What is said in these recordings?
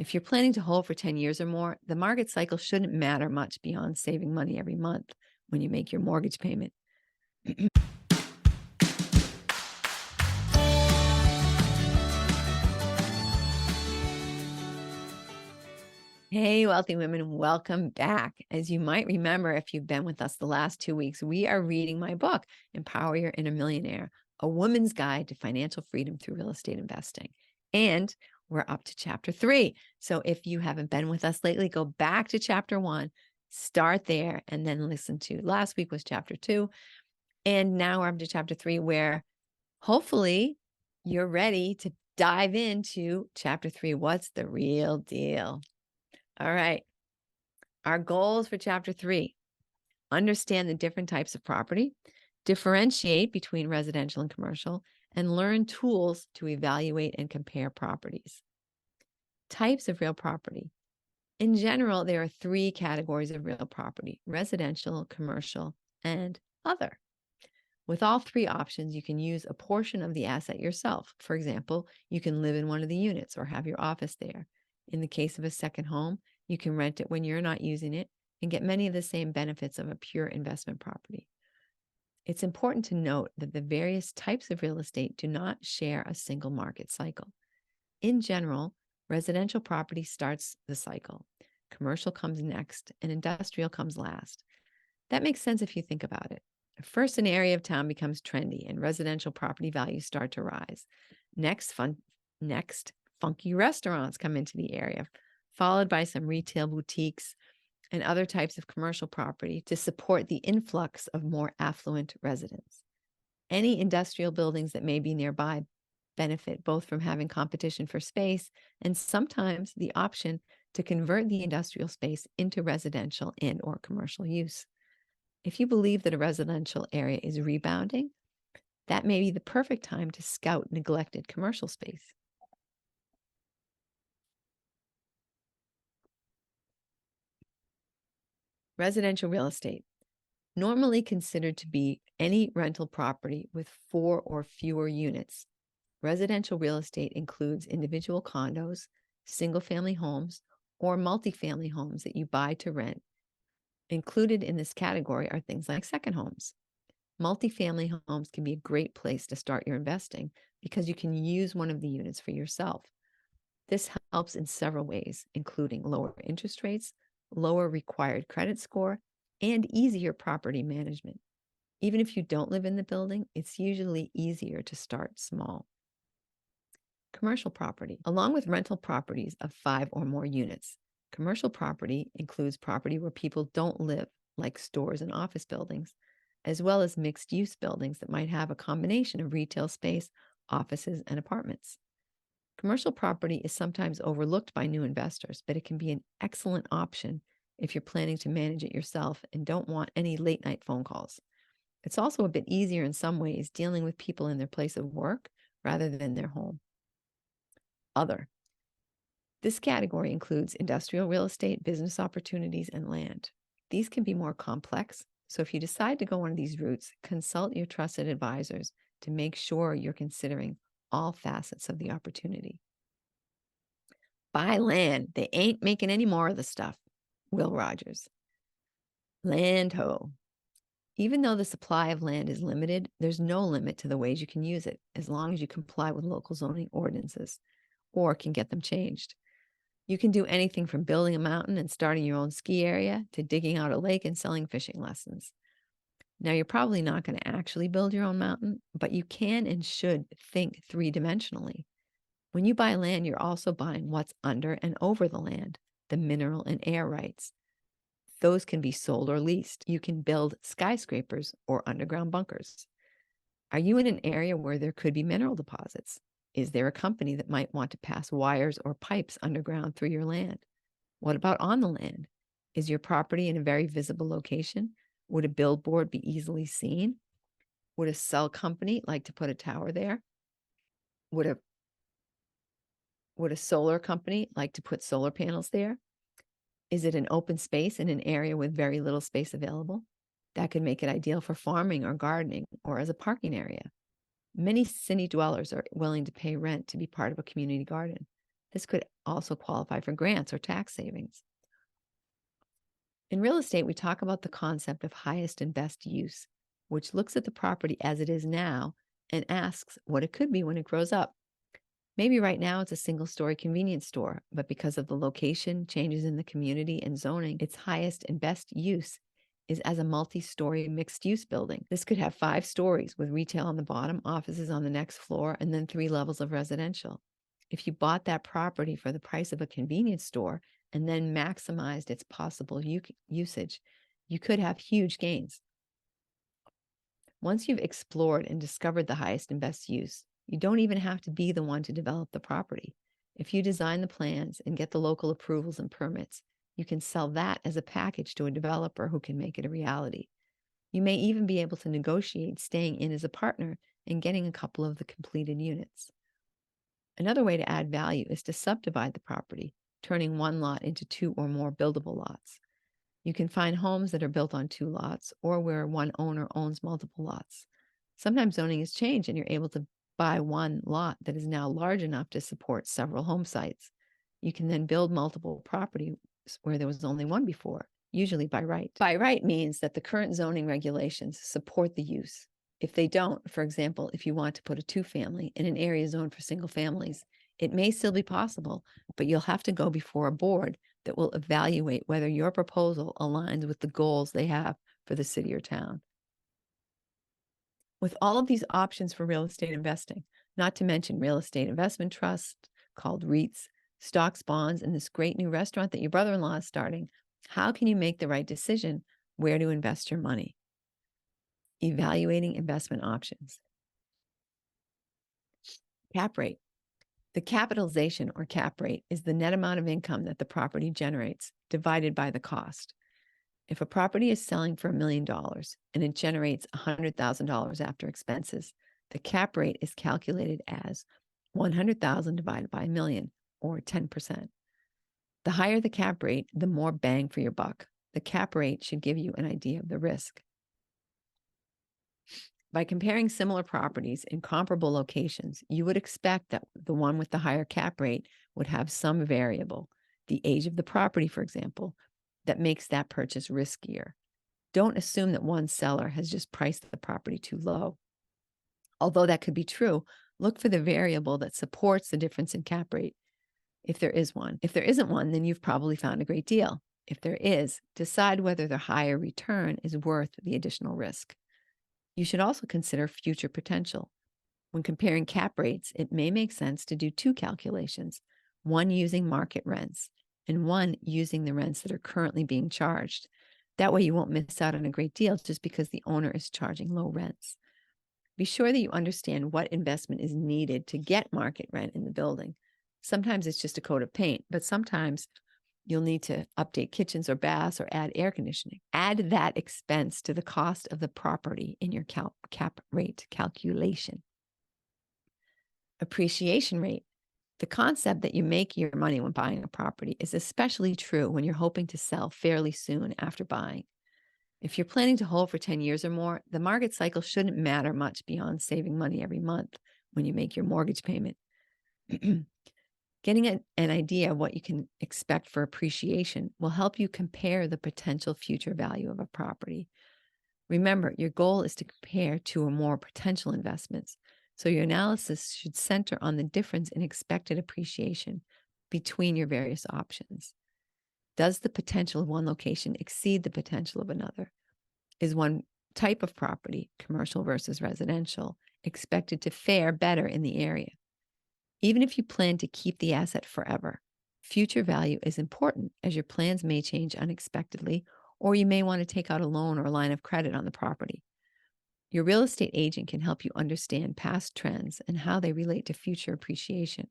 If you're planning to hold for 10 years or more, the market cycle shouldn't matter much beyond saving money every month when you make your mortgage payment. Hey, wealthy women, welcome back. As you might remember, if you've been with us the last 2 weeks, we are reading my book, Empower Your Inner Millionaire, A Woman's Guide to Financial Freedom Through Real Estate Investing. And we're up to chapter 3. So if you haven't been with us lately, go back to chapter 1, start there, and then listen to last week was chapter 2. And now we're up to chapter 3, where hopefully you're ready to dive into chapter 3. What's the real deal? All right. Our goals for chapter 3: understand the different types of property, differentiate between residential and commercial, and learn tools to evaluate and compare properties. Types of real property. In general, there are 3 categories of real property: residential, commercial, and other. With all 3 options, you can use a portion of the asset yourself. For example, you can live in one of the units or have your office there. In the case of a second home, you can rent it when you're not using it and get many of the same benefits of a pure investment property. It's important to note that the various types of real estate do not share a single market cycle. In general, residential property starts the cycle. Commercial comes next, and industrial comes last. That makes sense if you think about it. First, an area of town becomes trendy and residential property values start to rise. Next, funky restaurants come into the area, followed by some retail boutiques and other types of commercial property to support the influx of more affluent residents. Any industrial buildings that may be nearby benefit both from having competition for space and sometimes the option to convert the industrial space into residential and or commercial use. If you believe that a residential area is rebounding, that may be the perfect time to scout neglected commercial space. Residential real estate, normally considered to be any rental property with 4 or fewer units. Residential real estate includes individual condos, single-family homes, or multifamily homes that you buy to rent. Included in this category are things like second homes. Multifamily homes can be a great place to start your investing because you can use one of the units for yourself. This helps in several ways, including lower interest rates, lower required credit score, and easier property management. Even if you don't live in the building, it's usually easier to start small. Commercial property, along with rental properties of 5 or more units. Commercial property includes property where people don't live, like stores and office buildings, as well as mixed-use buildings that might have a combination of retail space, offices, and apartments. Commercial property is sometimes overlooked by new investors, but it can be an excellent option if you're planning to manage it yourself and don't want any late-night phone calls. It's also a bit easier in some ways dealing with people in their place of work rather than their home. Other. This category includes industrial real estate, business opportunities, and land. These can be more complex, so if you decide to go one of these routes, consult your trusted advisors to make sure you're considering all facets of the opportunity. Buy land. They ain't making any more of the stuff. Will Rogers. Land ho. Even though the supply of land is limited, there's no limit to the ways you can use it, as long as you comply with local zoning ordinances or can get them changed. You can do anything from building a mountain and starting your own ski area to digging out a lake and selling fishing lessons. Now, you're probably not going to actually build your own mountain, but you can and should think 3-dimensionally. When you buy land, you're also buying what's under and over the land, the mineral and air rights. Those can be sold or leased. You can build skyscrapers or underground bunkers. Are you in an area where there could be mineral deposits? Is there a company that might want to pass wires or pipes underground through your land? What about on the land? Is your property in a very visible location? Would a billboard be easily seen? Would a cell company like to put a tower there? Would a solar company like to put solar panels there? Is it an open space in an area with very little space available? That could make it ideal for farming or gardening or as a parking area. Many city dwellers are willing to pay rent to be part of a community garden. This could also qualify for grants or tax savings. In real estate, we talk about the concept of highest and best use, which looks at the property as it is now and asks what it could be when it grows up. Maybe right now it's a single-story convenience store, but because of the location, changes in the community, and zoning, its highest and best use is as a multi-story mixed-use building. This could have 5 stories with retail on the bottom, offices on the next floor, and then 3 levels of residential. If you bought that property for the price of a convenience store and then maximized its possible usage, you could have huge gains. Once you've explored and discovered the highest and best use, you don't even have to be the one to develop the property. If you design the plans and get the local approvals and permits, you can sell that as a package to a developer who can make it a reality. You may even be able to negotiate staying in as a partner and getting a couple of the completed units. Another way to add value is to subdivide the property, turning one lot into 2 or more buildable lots. You can find homes that are built on 2 lots or where one owner owns multiple lots. Sometimes zoning has changed and you're able to buy one lot that is now large enough to support several home sites. You can then build multiple properties where there was only one before, usually by right. By right means that the current zoning regulations support the use. If they don't, for example, if you want to put a 2-family in an area zoned for single families, it may still be possible, but you'll have to go before a board that will evaluate whether your proposal aligns with the goals they have for the city or town. With all of these options for real estate investing, not to mention real estate investment trusts called REITs, stocks, bonds, and this great new restaurant that your brother-in-law is starting, how can you make the right decision where to invest your money? Evaluating investment options. Cap rate. The capitalization or cap rate is the net amount of income that the property generates divided by the cost. If a property is selling for $1 million and it generates $100,000 after expenses, the cap rate is calculated as 100,000 divided by a million, or 10%. The higher the cap rate, the more bang for your buck. The cap rate should give you an idea of the risk. By comparing similar properties in comparable locations, you would expect that the one with the higher cap rate would have some variable, the age of the property, for example, that makes that purchase riskier. Don't assume that one seller has just priced the property too low. Although that could be true, look for the variable that supports the difference in cap rate, if there is one. If there isn't one, then you've probably found a great deal. If there is, decide whether the higher return is worth the additional risk. You should also consider future potential. When comparing cap rates, it may make sense to do 2 calculations, one using market rents and one using the rents that are currently being charged. That way you won't miss out on a great deal just because the owner is charging low rents. Be sure that you understand what investment is needed to get market rent in the building. Sometimes it's just a coat of paint, but sometimes you'll need to update kitchens or baths or add air conditioning. Add that expense to the cost of the property in your cap rate calculation. Appreciation rate. The concept that you make your money when buying a property is especially true when you're hoping to sell fairly soon after buying. If you're planning to hold for 10 years or more, the market cycle shouldn't matter much beyond saving money every month when you make your mortgage payment. Getting an idea of what you can expect for appreciation will help you compare the potential future value of a property. Remember, your goal is to compare 2 or more potential investments, so your analysis should center on the difference in expected appreciation between your various options. Does the potential of one location exceed the potential of another? Is one type of property, commercial versus residential, expected to fare better in the area? Even if you plan to keep the asset forever, future value is important as your plans may change unexpectedly, or you may want to take out a loan or a line of credit on the property. Your real estate agent can help you understand past trends and how they relate to future appreciation.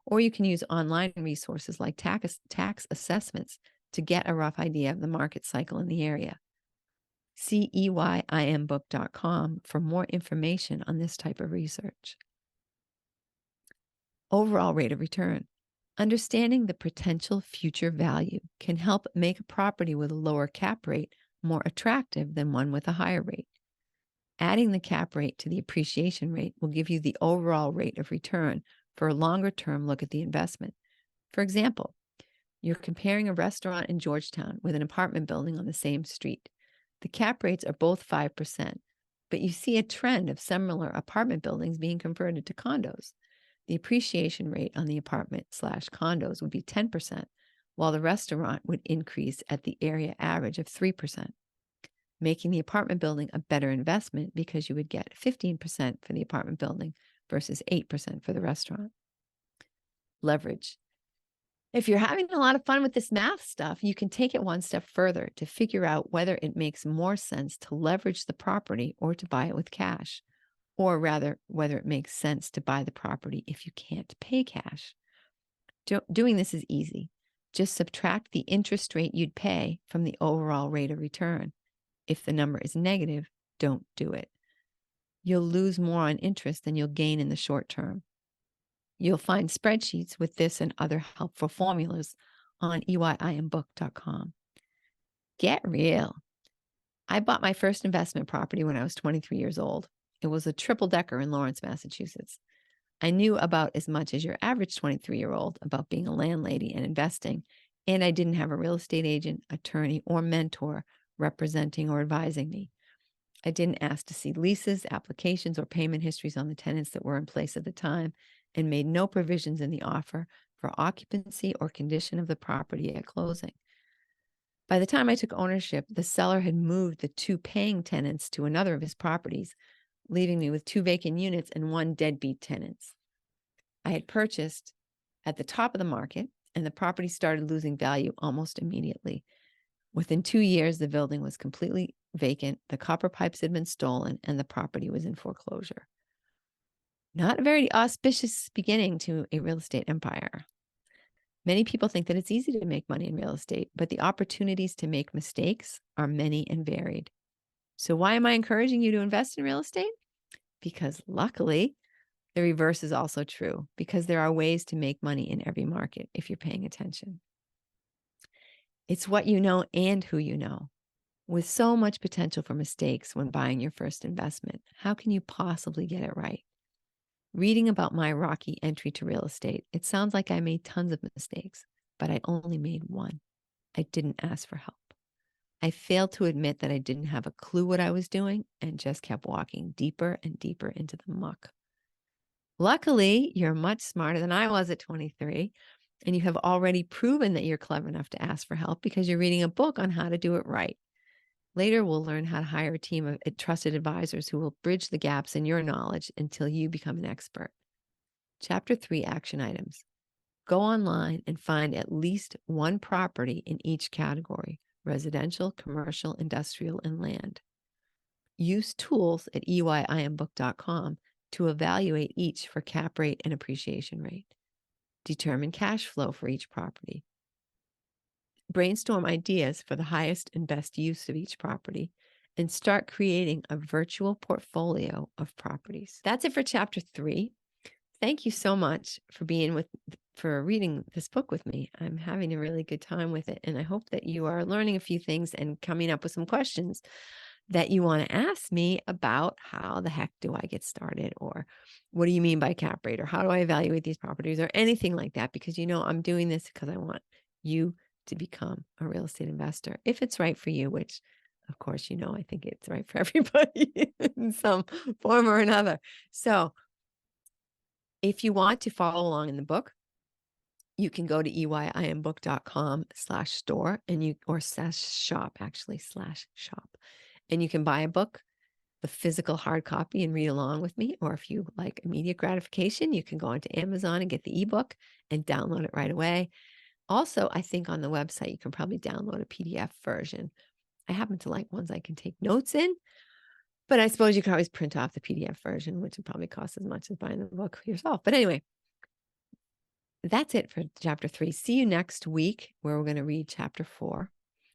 Or you can use online resources like tax assessments to get a rough idea of the market cycle in the area. See EYIMbook.com for more information on this type of research. Overall rate of return. Understanding the potential future value can help make a property with a lower cap rate more attractive than one with a higher rate. Adding the cap rate to the appreciation rate will give you the overall rate of return for a longer-term look at the investment, For example, you're comparing a restaurant in Georgetown with an apartment building on the same street. The cap rates are both 5%, but you see a trend of similar apartment buildings being converted to condos. The appreciation rate on the apartment/condos would be 10%, while the restaurant would increase at the area average of 3%, making the apartment building a better investment because you would get 15% for the apartment building versus 8% for the restaurant. Leverage. If you're having a lot of fun with this math stuff, you can take it one step further to figure out whether it makes more sense to leverage the property or to buy it with cash, or rather, whether it makes sense to buy the property if you can't pay cash. Doing this is easy. Just subtract the interest rate you'd pay from the overall rate of return. If the number is negative, don't do it. You'll lose more on interest than you'll gain in the short term. You'll find spreadsheets with this and other helpful formulas on embarking.com. Get real. I bought my first investment property when I was 23 years old. It was a triple-decker in Lawrence, Massachusetts. I knew about as much as your average 23-year-old about being a landlady and investing, and I didn't have a real estate agent, attorney, or mentor representing or advising me. I didn't ask to see leases, applications, or payment histories on the tenants that were in place at the time, and made no provisions in the offer for occupancy or condition of the property at closing. By the time I took ownership, the seller had moved the 2 paying tenants to another of his properties, leaving me with 2 vacant units and 1 deadbeat tenant. I had purchased at the top of the market, and the property started losing value almost immediately. Within 2 years, the building was completely vacant, the copper pipes had been stolen, and the property was in foreclosure. Not a very auspicious beginning to a real estate empire. Many people think that it's easy to make money in real estate, but the opportunities to make mistakes are many and varied. So why am I encouraging you to invest in real estate? Because luckily, the reverse is also true, because there are ways to make money in every market if you're paying attention. It's what you know and who you know. With so much potential for mistakes when buying your first investment, how can you possibly get it right? Reading about my rocky entry to real estate, it sounds like I made tons of mistakes, but I only made one. I didn't ask for help. I failed to admit that I didn't have a clue what I was doing and just kept walking deeper and deeper into the muck. Luckily, you're much smarter than I was at 23, and you have already proven that you're clever enough to ask for help because you're reading a book on how to do it right. Later, we'll learn how to hire a team of trusted advisors who will bridge the gaps in your knowledge until you become an expert. Chapter 3, action items. Go online and find at least 1 property in each category: residential, commercial, industrial, and land. Use tools at eyimbook.com to evaluate each for cap rate and appreciation rate. Determine cash flow for each property. Brainstorm ideas for the highest and best use of each property, and start creating a virtual portfolio of properties. That's it for chapter 3. Thank you so much for reading this book with me. I'm having a really good time with it, and I hope that you are learning a few things and coming up with some questions that you want to ask me about how the heck do I get started, or what do you mean by cap rate, or how do I evaluate these properties, or anything like that, because I'm doing this because I want you to become a real estate investor if it's right for you, which of course, I think it's right for everybody in some form or another. So if you want to follow along in the book, you can go to eyimbook.com/store or /shop, actually, /shop. And you can buy a book, the physical hard copy, and read along with me. Or if you like immediate gratification, you can go onto Amazon and get the ebook and download it right away. Also, I think on the website, you can probably download a PDF version. I happen to like ones I can take notes in, but I suppose you can always print off the PDF version, which would probably cost as much as buying the book yourself. But anyway, that's it for chapter 3. See you next week, where we're going to read chapter 4.